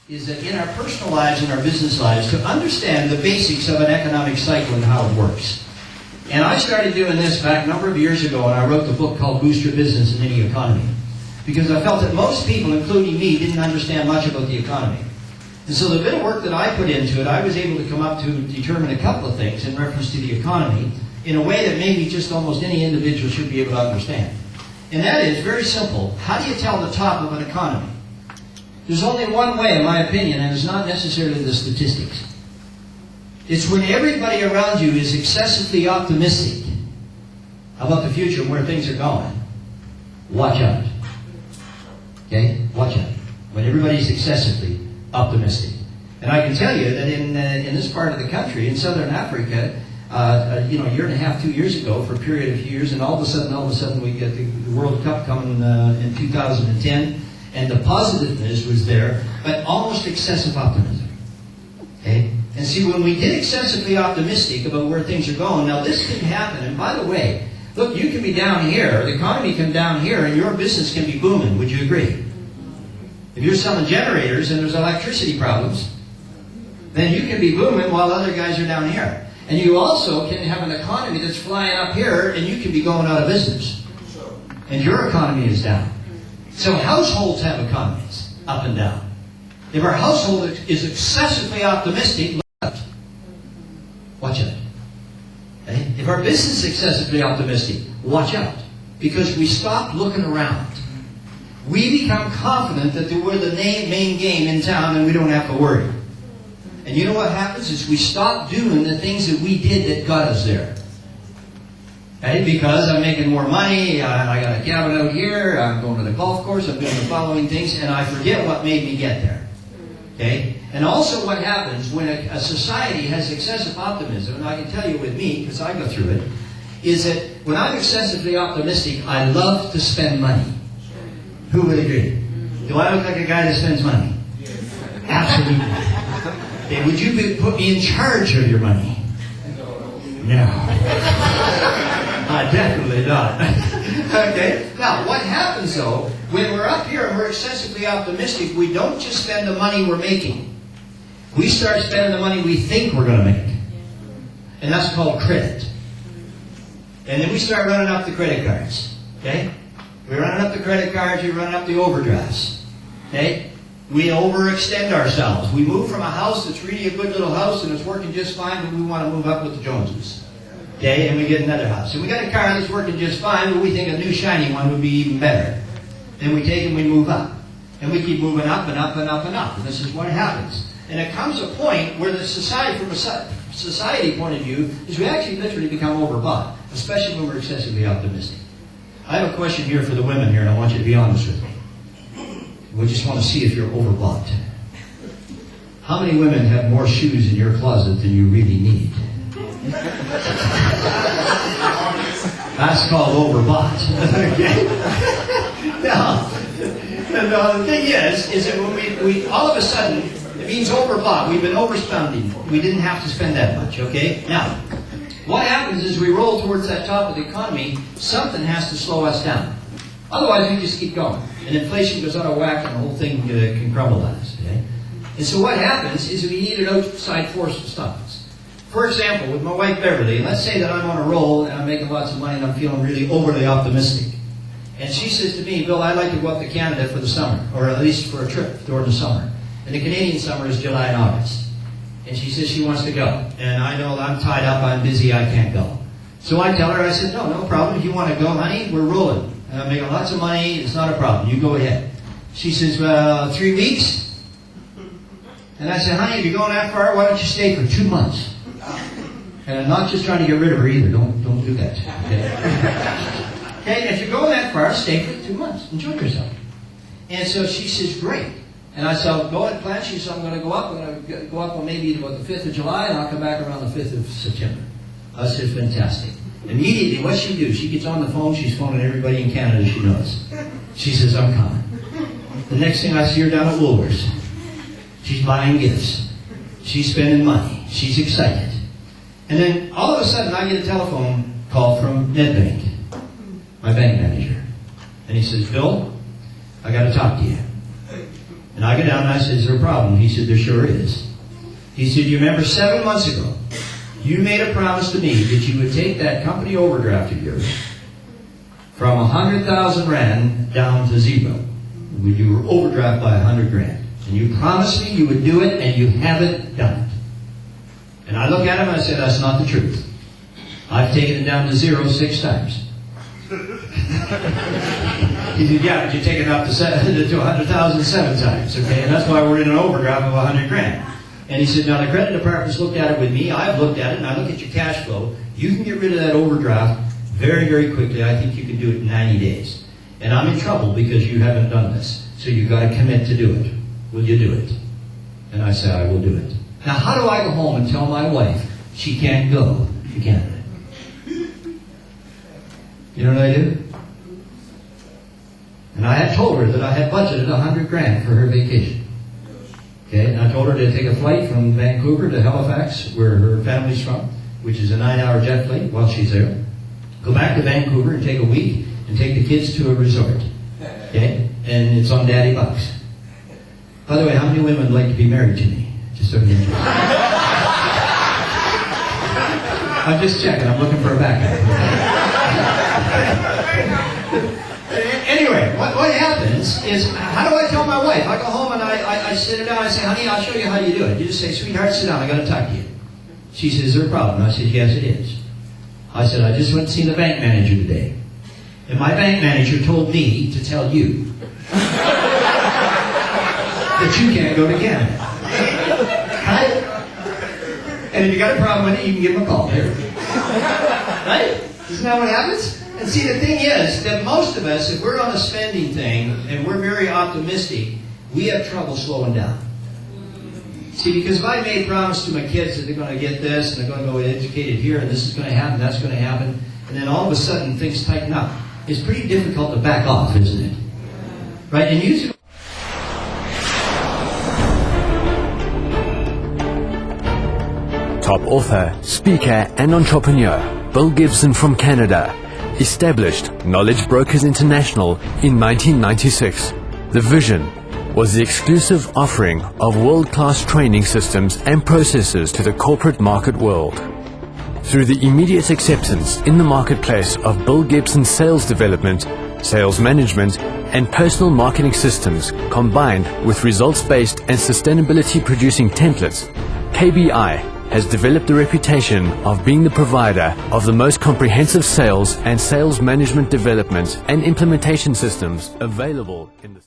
is that in our personal lives and our business lives, to understand the basics of an economic cycle and how it works. And I started doing this back a number of years ago, and I wrote the book called Boost Your Business in Any Economy. Because I felt that most people, including me, didn't understand much about the economy. And so the bit of work that I put into it, I was able to come up to determine a couple of things in reference to the economy in a way that maybe just almost any individual should be able to understand. And that is very simple. How do you tell the top of an economy? There's only one way, in my opinion, and it's not necessarily the statistics. It's when everybody around you is excessively optimistic about the future and where things are going. Watch out. Okay? Watch out. When everybody's excessively optimistic. And I can tell you that in this part of the country, in Southern Africa, a year and a half, 2 years ago, for a period of years, and all of a sudden we get the World Cup coming in 2010, and the positiveness was there, but almost excessive optimism. Okay? And see, when we get excessively optimistic about where things are going, now this can happen, and by the way, look, you can be down here, the economy can be down here, and your business can be booming. Would you agree? If you're selling generators and there's electricity problems, then you can be booming while other guys are down here. And you also can have an economy that's flying up here, and you can be going out of business. And your economy is down. So households have economies, up and down. If our household is excessively optimistic, look out. Watch out. Okay? If our business is excessively optimistic, watch out. Because we stop looking around. We become confident that we're the main game in town and we don't have to worry. And you know what happens is we stop doing the things that we did that got us there. Okay? Because I'm making more money, I got a cabin out here, I'm going to the golf course, I'm doing the following things, and I forget what made me get there. Okay? And also what happens when a society has excessive optimism, and I can tell you with me, because I go through it, is that when I'm excessively optimistic, I love to spend money. Who would agree? Do I look like a guy that spends money? Absolutely. Okay, would you put me in charge of your money? No. Definitely not. Okay? Now, what happens though, when we're up here and we're excessively optimistic, we don't just spend the money we're making. We start spending the money we think we're going to make. And that's called credit. And then we start running up the credit cards. Okay? We're running up the credit cards, we're running up the overdrafts. Okay? We overextend ourselves. We move from a house that's really a good little house and it's working just fine, but we want to move up with the Joneses. Okay? And we get another house. And we got a car that's working just fine, but we think a new shiny one would be even better. Then we take and we move up. And we keep moving up and up and up and up. And this is what happens. And it comes a point where the society, from a society point of view, is we actually literally become overbought, especially when we're excessively optimistic. I have a question here for the women here, and I want you to be honest with me. We just want to see if you're overbought. How many women have more shoes in your closet than you really need? That's called overbought. Okay? Now, the thing is that when we all of a sudden, it means overbought. We've been overspending. We didn't have to spend that much, okay? Now, what happens is we roll towards that top of the economy, something has to slow us down. Otherwise, we just keep going. And inflation goes out of whack and the whole thing can crumble on us, okay? And so what happens is we need an outside force to stop us. For example, with my wife Beverly, let's say that I'm on a roll and I'm making lots of money and I'm feeling really overly optimistic. And she says to me, Bill, I'd like to go up to Canada for the summer, or at least for a trip during the summer. And the Canadian summer is July and August. And she says she wants to go. And I know I'm tied up, I'm busy, I can't go. So I tell her, I said, no problem. If you want to go, honey, we're rolling. And I'm making lots of money, it's not a problem. You go ahead. She says, 3 weeks? And I said, honey, if you're going that far, why don't you stay for 2 months? And I'm not just trying to get rid of her either. Don't do that. Okay? Okay, if you're going that far, stay for 2 months. Enjoy yourself. And so she says, great. And I said, go ahead and plan. She said, I'm going to go up. I'm going to go up on maybe about the 5th of July, and I'll come back around the 5th of September. I said, fantastic. Immediately, what she do? She gets on the phone. She's phoning everybody in Canada she knows. She says, I'm coming. The next thing I see her down at Woolworths. She's buying gifts. She's spending money. She's excited. And then, all of a sudden, I get a telephone call from Nedbank, my bank manager. And he says, Bill, I got to talk to you. And And I go down and I said, is there a problem? He said, there sure is. He said, you remember 7 months ago, you made a promise to me that you would take that company overdraft of yours from 100,000 Rand down to zero. You were overdraft by 100 grand. And you promised me you would do it, and you haven't done it. And I looked at him and I said, that's not the truth. I've taken it down to zero 6 times. He said, yeah, but you take it up to 100,000 7 times, okay? And that's why we're in an overdraft of 100 grand. And he said, now the credit department's looked at it with me. I've looked at it, and I look at your cash flow. You can get rid of that overdraft very, very quickly. I think you can do it in 90 days. And I'm in trouble because you haven't done this. So you've got to commit to do it. Will you do it? And I said, I will do it. Now, how do I go home and tell my wife she can't go to Canada? You know what I do? And I had told her that I had budgeted 100 grand for her vacation. Okay, and I told her to take a flight from Vancouver to Halifax, where her family's from, which is a 9-hour jet flight while she's there. Go back to Vancouver and take a week and take the kids to a resort. Okay? And it's on Daddy Bucks. By the way, how many women would like to be married to me? Just so you know. I'm just checking. I'm looking for a backup. Anyway, what happens is, how do I tell my wife? I go home and I sit her down and I say, honey, I'll show you how you do it. You just say, sweetheart, sit down. I got to talk to you. She says, is there a problem? I said, yes, it is. I said, I just went to see the bank manager today. And my bank manager told me to tell you that you can't go to Canada. Right? And if you got a problem with it, you can give him a call. Right? Isn't that what happens? And see, the thing is that most of us, if we're on a spending thing and we're very optimistic, we have trouble slowing down. See, because if I made a promise to my kids that they're going to get this and they're going to go educated here and this is going to happen, that's going to happen, and then all of a sudden things tighten up, it's pretty difficult to back off, isn't it? Right? And usually Top author, speaker and entrepreneur, Bill Gibson from Canada, established Knowledge Brokers International in 1996. The vision was the exclusive offering of world-class training systems and processes to the corporate market world. Through the immediate acceptance in the marketplace of Bill Gibson's sales development, sales management, and personal marketing systems combined with results-based and sustainability-producing templates, KBI has developed the reputation of being the provider of the most comprehensive sales and sales management development and implementation systems available in the